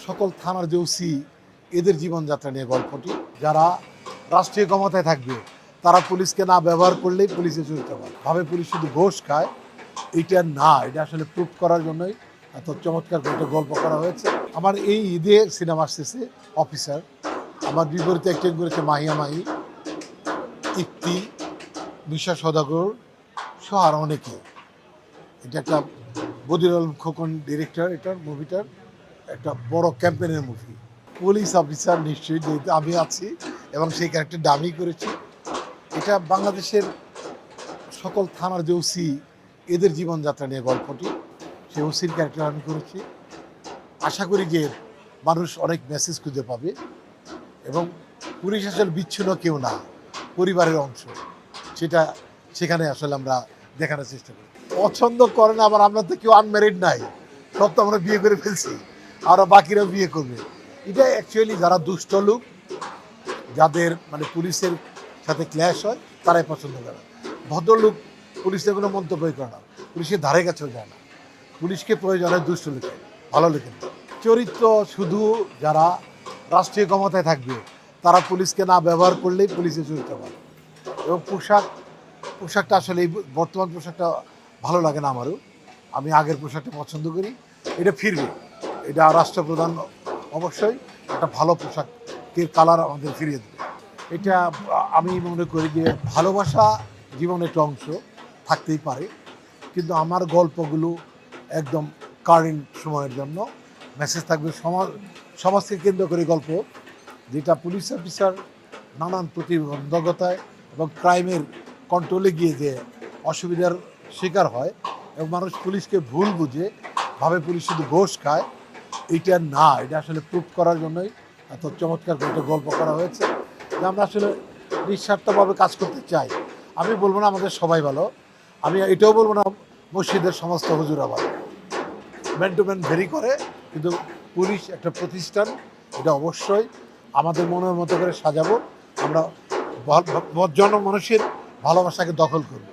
সকল থানার যে ওসি এদের জীবনযাত্রা নিয়ে গল্পটি। যারা রাষ্ট্রীয় ক্ষমতায় থাকবে তারা পুলিশকে না ব্যবহার করলেই পুলিশে চলতে পারে, ভাবে পুলিশ শুধু ঘোষ খায়। এটা না, এটা আসলে প্রুফ করার জন্যই এত চমৎকার করে একটা গল্প করা হয়েছে। আমার এই ঈদে সিনেমা আসতেছে অফিসার, আমার বিপরীতে অ্যাক্টিং করেছে মাহিয়া মাহি, ইফতি, মিশা সদাগর সহ আর অনেকে। এটা একটা বদিউল আলম খোকন ডিরেক্টর, এটার মুভিটার একটা বড় ক্যাম্পেনের মুভি। পুলিশ অফিসার নিশ্চয়ই, যেহেতু আমি আছি এবং সেই ক্যারেক্টার দামি করেছি। এটা বাংলাদেশের সকল থানার যে ওসি এদের জীবনযাত্রা নিয়ে গল্পটি, সেই ওসির ক্যারেক্টার আমি করেছি। আশা করি যে মানুষ অনেক মেসেজ খুঁজে পাবে এবং পুলিশ আসলে বিচ্ছিন্ন কেউ না, পরিবারের অংশ, সেটা সেখানে আসলে আমরা দেখানোর চেষ্টা করি। পছন্দ করে না, আবার আমরা তো কেউ আনম্যারিড নাই, সব তো আমরা বিয়ে করে ফেলছি, আরও বাকিরাও বিয়ে করবে। এটা অ্যাকচুয়ালি যারা দুষ্ট লোক, যাদের মানে পুলিশের সাথে ক্ল্যাশ হয়, তারাই পছন্দ করে। ভদ্রলোক পুলিশের কোনো মন্তব্যই করে না, পুলিশের ধারে কাছেও যায় না। পুলিশকে প্রয়োজন হয় দুষ্ট লোকের, ভালো লোকের না। চরিত্র শুধু যারা রাষ্ট্রীয় ক্ষমতায় থাকবে তারা পুলিশকে না ব্যবহার করলেই পুলিশে চলতে পারে। এবং পোশাকটা আসলে এই বর্তমান পোশাকটা ভালো লাগে না আমারও, আমি আগের পোশাকটা পছন্দ করি। এটা ফিরবে, এটা রাষ্ট্রপ্রধান অবশ্যই একটা ভালো পোশাকের কালার আমাদের ফিরিয়ে দেবে। এটা আমি মনে করি যে ভালোবাসা জীবনের একটা অংশ থাকতেই পারে, কিন্তু আমার গল্পগুলো একদম কারেন্ট সময়ের জন্য মেসেজ থাকবে, সমাজকে কেন্দ্র করে গল্প, যেটা পুলিশ অফিসার নানান প্রতিবন্ধকতায় এবং ক্রাইমের কন্ট্রোলে গিয়ে যে অসুবিধার শিকার হয় এবং মানুষ পুলিশকে ভুল বুঝে ভাবে পুলিশ শুধু ঘোষ খায়। এটা না, এটা আসলে প্রুফ করার জন্যই এত চমৎকার করে একটা গল্প করা হয়েছে যে আমরা আসলে নিঃস্বার্থভাবে কাজ করতে চাই। আমি বলবো না আমাদের সবাই ভালো, আমি এটাও বলবো না মসজিদের সমস্ত হুজুরা ভালো, ম্যান টু ম্যান ভেরি করে, কিন্তু পুলিশ একটা প্রতিষ্ঠান, এটা অবশ্যই আমাদের মনের মতো করে সাজাবো আমরা, জনমানুষের ভালোবাসাকে দখল করব।